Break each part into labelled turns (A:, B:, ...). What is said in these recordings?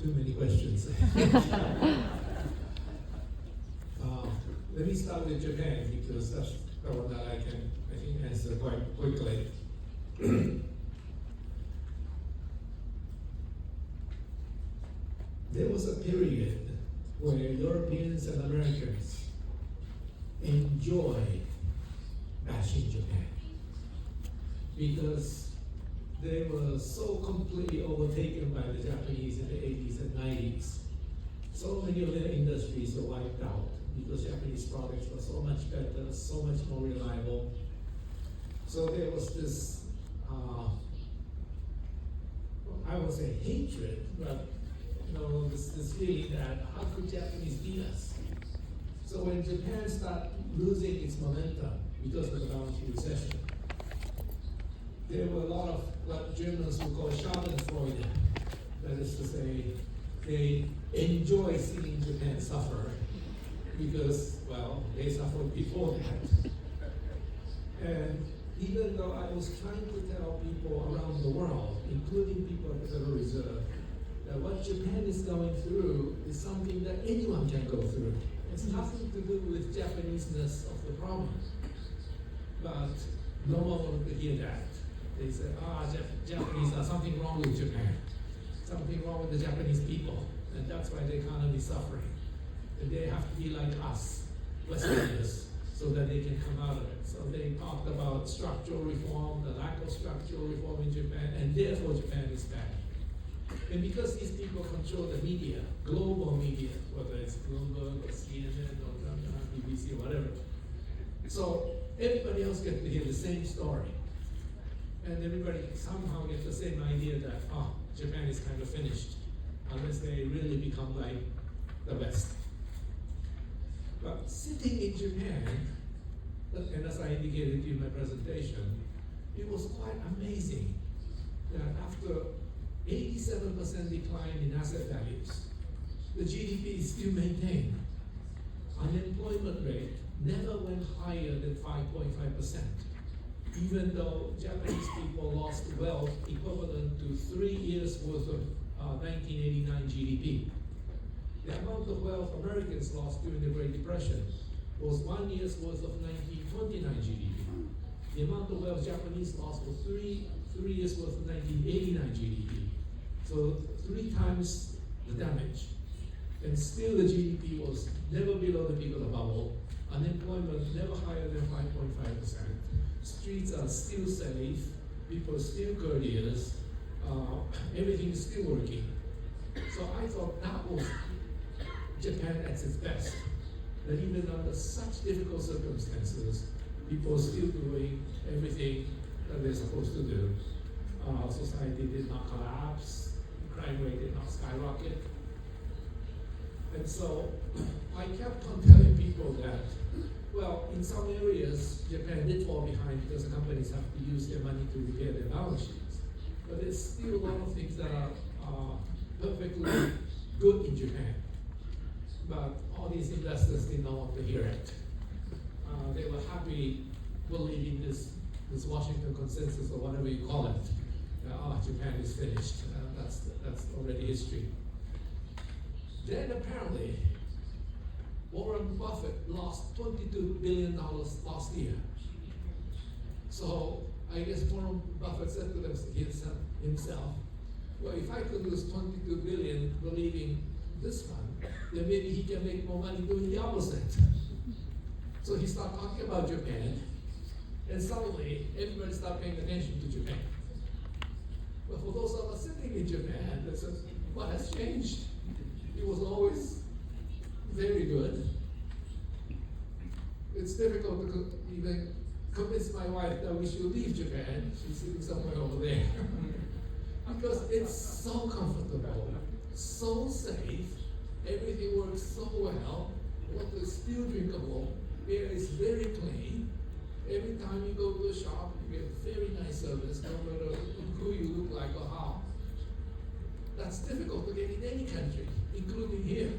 A: Too many questions. Let me start with Japan because that's the one that I think, answer quite quickly. There was a period where Europeans and Americans enjoy bashing Japan because they were so completely overtaken by the Japanese in the 80s and 90s. So many of their industries were wiped out because Japanese products were so much better, so much more reliable. So there was this, I would say hatred, but this feeling that how could Japanese beat us? So when Japan started losing its momentum because of the downstream recession, there were a lot of what Germans would call Schadenfreude. That is to say, they enjoy seeing Japan suffer because, well, they suffered before that. And even though I was trying to tell people around the world, including people at the Federal Reserve, that what Japan is going through is something that anyone can go through. It's nothing to do with Japanese-ness of the problem. But no one wanted to hear that. They said, Japanese, there's something wrong with Japan. Something wrong with the Japanese people. And that's why the economy is suffering. And they have to be like us, Westerners, so that they can come out of it. So they talked about structural reform, the lack of structural reform in Japan, and therefore Japan is bad. And because these people control the media, global media, whether it's Bloomberg or CNN or BBC or whatever, so everybody else gets to hear the same story. And everybody somehow gets the same idea that, Japan is kind of finished, unless they really become like the West. But sitting in Japan, and as I indicated in my presentation, it was quite amazing that after 87% decline in asset values, the GDP is still maintained. Unemployment rate never went higher than 5.5%, even though Japanese people lost wealth equivalent to 3 years worth of 1989 GDP. The amount of wealth Americans lost during the Great Depression was 1 year's worth of 1929 GDP. The amount of wealth Japanese lost was three years worth of 1989 GDP. So 3 times the damage. And still the GDP was never below the peak of the bubble. Unemployment never higher than 5.5%. Streets are still safe. People are still courteous. Everything is still working. So I thought that was Japan at its best. That even under such difficult circumstances, people are still doing everything that they're supposed to do. Society did not collapse, crime rate did not skyrocket. And so I kept on telling people that, well, in some areas, Japan did fall behind because the companies have to use their money to repair their balance sheets. But there's still a lot of things that are perfectly good in Japan. But all these investors did not want to hear it. They were happy believing this Washington consensus or whatever you call it. Japan is finished. That's already history. Then apparently, Warren Buffett lost $22 billion last year. So I guess Warren Buffett said to himself, well, if I could lose $22 billion believing this one, then maybe he can make more money doing the opposite. So he started talking about Japan, and suddenly everybody started paying attention to Japan. But for those of us sitting in Japan, they said, what has changed? It was always very good. It's difficult to even convince my wife that we should leave Japan. She's sitting somewhere over there. Because it's so comfortable, so safe, everything works so well, water is still drinkable, air is very clean. Every time you go to a shop, you get very nice service, no matter who you look like or how. That's difficult to get in any country, including here.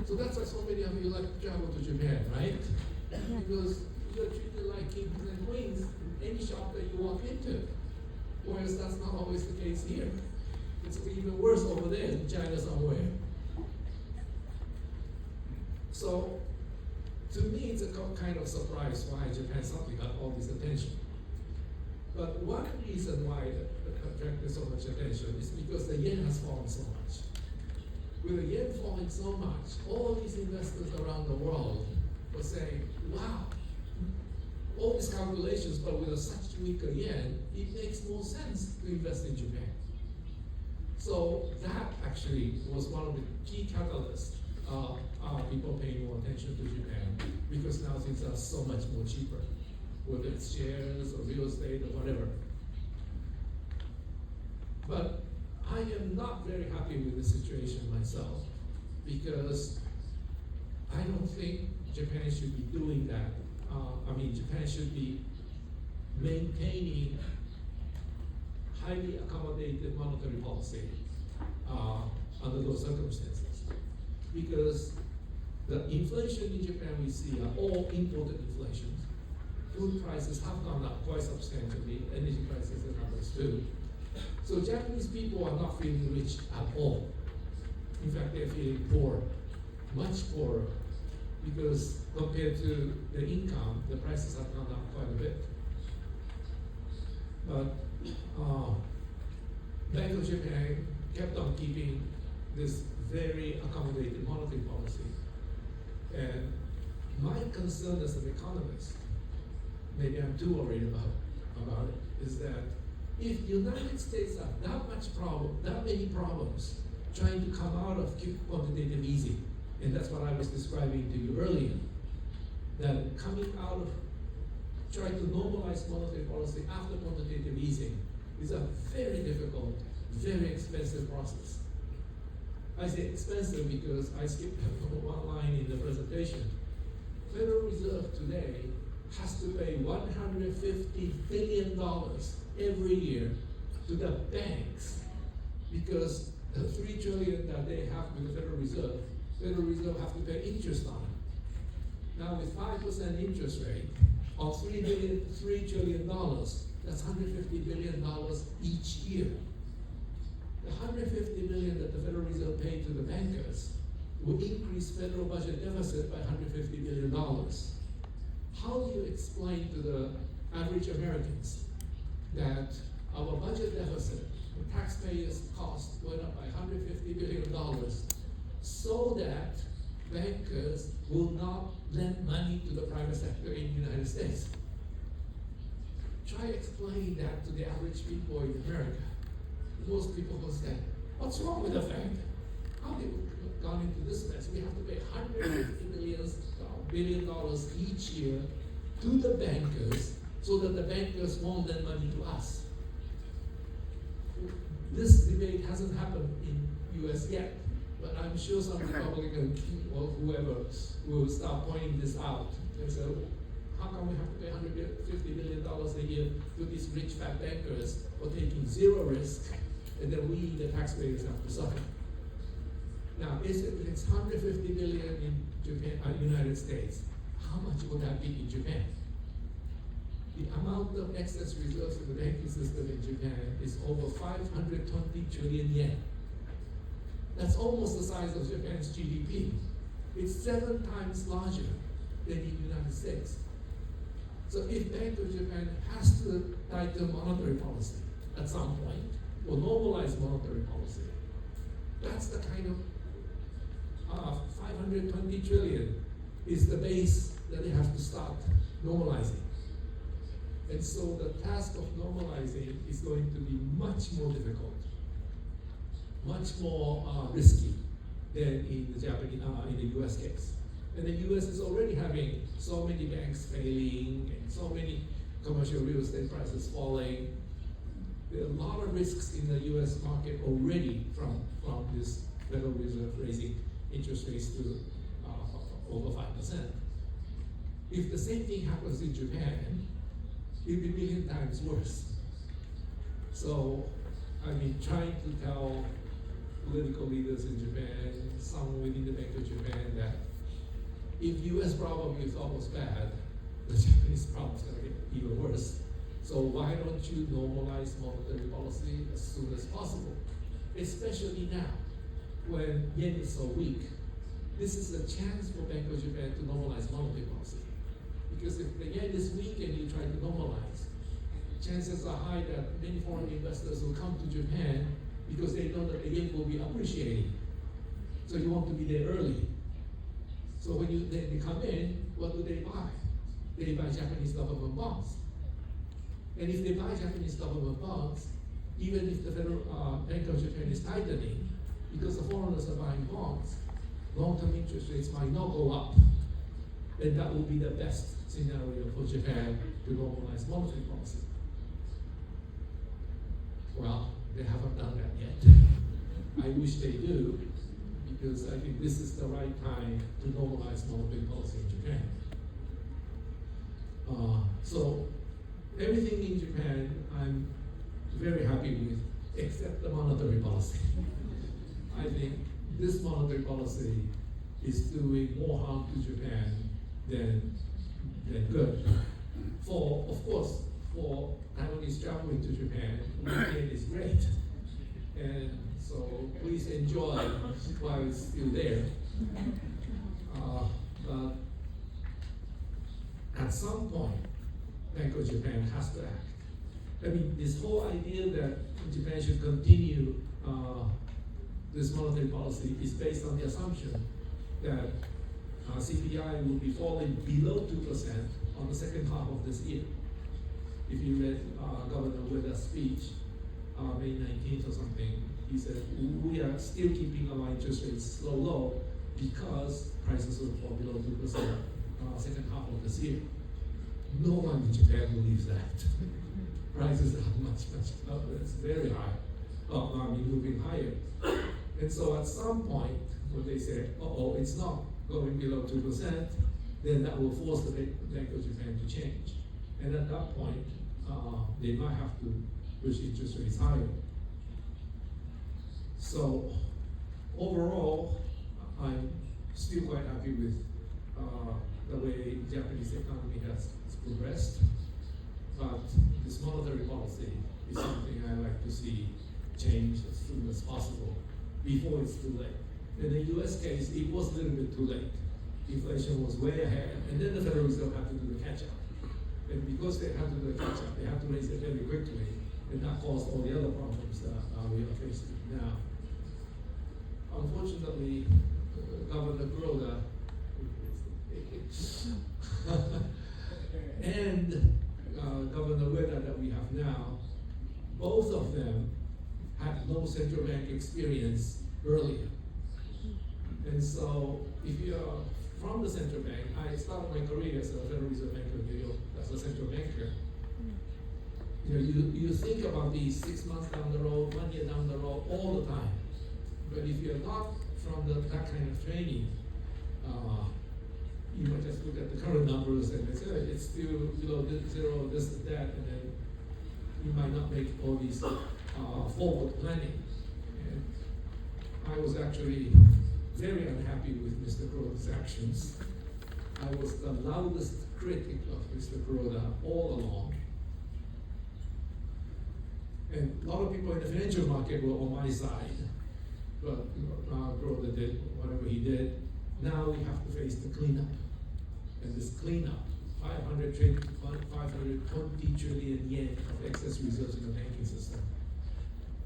A: So that's why so many of you like to travel to Japan, right? Because you're treated like kings and queens in any shop that you walk into. Whereas that's not always the case here. It's even worse over there in China somewhere. So, to me, it's a kind of surprise why Japan suddenly got all this attention. But one reason why it attracted so much attention is because the yen has fallen so much. With the yen falling so much, all these investors around the world were saying, wow, all these calculations, but with such weaker yen, it makes more sense to invest in Japan. So that actually was one of the key catalysts. People paying more attention to Japan because now things are so much more cheaper, whether it's shares or real estate or whatever. But I am not very happy with the situation myself because I don't think Japan should be doing that. Japan should be maintaining highly accommodated monetary policy under those circumstances. Because the inflation in Japan we see are all imported inflations. Food prices have gone up quite substantially, energy prices and others too. So Japanese people are not feeling rich at all. In fact, they're feeling poor, much poorer, because compared to the income, the prices have gone up quite a bit. But Bank of Japan kept on keeping this very accommodated monetary policy. And my concern as an economist, maybe I'm too worried about it, is that if the United States have that many problems trying to come out of quantitative easing, and that's what I was describing to you earlier, that coming out of trying to normalize monetary policy after quantitative easing is a very difficult, very expensive process. I say expensive because I skipped one line in the presentation. Federal Reserve today has to pay $150 billion every year to the banks because the $3 trillion that they have with the Federal Reserve have to pay interest on it. Now with 5% interest rate on $3 trillion, that's $150 billion each year. The $150 billion that the Federal Reserve paid to the bankers will increase federal budget deficit by $150 billion. How do you explain to the average Americans that our budget deficit, the taxpayers' cost went up by $150 billion so that bankers will not lend money to the private sector in the United States? Try explaining that to the average people in America. Most people will say, what's wrong with the bank? How have we gone into this mess? We have to pay $150 billion each year to the bankers so that the bankers won't lend money to us. This debate hasn't happened in US yet, but I'm sure some Republican or whoever will start pointing this out and say, how come we have to pay $150 billion a year to these rich fat bankers for taking zero risk, and then we, the taxpayers, have to suffer? Now, if it's $150 billion in Japan, United States, how much would that be in Japan? The amount of excess reserves in the banking system in Japan is over 520 trillion yen. That's almost the size of Japan's GDP. It's 7 times larger than in the United States. So if Bank of Japan has to tighten monetary policy at some point, or normalize monetary policy, that's the kind of 520 trillion is the base that they have to start normalizing. And so the task of normalizing is going to be much more difficult, much more risky than in the in the US case. And the US is already having so many banks failing and so many commercial real estate prices falling. There are a lot of risks in the US market already from this Federal Reserve raising interest rates to over 5%. If the same thing happens in Japan, it'll be a million times worse. So, trying to tell political leaders in Japan, some within the Bank of Japan, that if US problem you thought was bad, the Japanese problem is going to get even worse. So why don't you normalize monetary policy as soon as possible? especially now when yen is so weak. This is a chance for Bank of Japan to normalize monetary policy. Because if the yen is weak and you try to normalize, chances are high that many foreign investors will come to Japan because they know that the yen will be appreciating. So you want to be there early. So when they come in, what do they buy? They buy Japanese government bonds. And if they buy Japanese government bonds, even if the Federal Bank of Japan is tightening, because the foreigners are buying bonds, long-term interest rates might not go up. And that will be the best scenario for Japan to normalize monetary policy. Well, they haven't done that yet. I wish they do, because I think this is the right time to normalize monetary policy in Japan. So everything in Japan I'm very happy with, except the monetary policy. I think this monetary policy is doing more harm to Japan than good. Of course, for Taiwanese traveling to Japan, weekend is great. And so please enjoy while it's still there. But at some point, Bank of Japan has to act. I mean, this whole idea that Japan should continue this monetary policy is based on the assumption that CPI will be falling below 2% on the second half of this year. If you read Governor Ueda's speech, May 19th or something, he said, we are still keeping our interest rates low because prices will fall below 2% second half of this year. No one in Japan believes that. Prices are much, it's very high. Moving higher. And so at some point, when they say, it's not going below 2%, then that will force the Bank of Japan to change. And at that point, they might have to push interest rates higher. So overall, I'm still quite happy with the way Japanese economy has progressed. But this monetary policy is something I like to see change as soon as possible, before it's too late. In the US case, it was a little bit too late. Inflation was way ahead, and then the Federal Reserve had to do the catch-up. And because they had to do the catch-up, they had to raise it very quickly, and that caused all the other problems that we are facing now. Unfortunately, Governor Kuroda and Governor Ueda that we have now, both of them had no central bank experience earlier. And so if you're from the central bank, I started my career as a Federal Reserve Bank of New York as a central banker. You think about these 6 months down the road, 1 year down the road, all the time. But if you're not from that kind of training, you might just look at the current numbers and say, it's still below zero, this and that, and then you might not make all these forward planning. And I was actually very unhappy with Mr. Kuroda's actions. I was the loudest critic of Mr. Kuroda all along. And a lot of people in the financial market were on my side. But Kuroda did whatever he did. Now we have to face the cleanup. And this cleanup, 520 trillion yen of excess reserves in the banking system.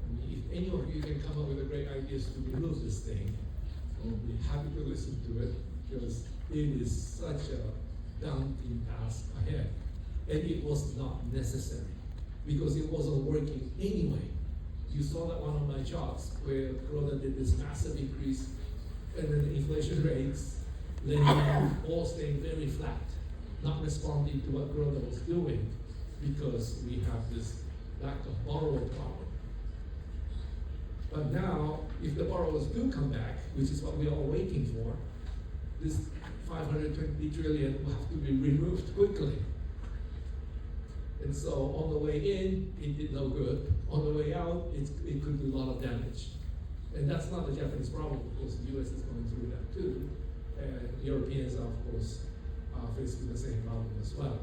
A: I mean, if any of you can come up with a great ideas to remove this thing, I'll be happy to listen to it, because it is such a daunting task ahead. And it was not necessary, because it wasn't working anyway. You saw that one of my charts where Kuroda did this massive increase, and then the inflation rates, lending, all staying very flat, not responding to what Kuroda was doing, because we have this lack of borrower power. But now, if the borrowers do come back, which is what we are all waiting for, this 520 trillion will have to be removed quickly. And so on the way in, it did no good. On the way out, it could do a lot of damage. And that's not the Japanese problem, because the US is going through that too. And Europeans are, of course, faced with the same problem as well.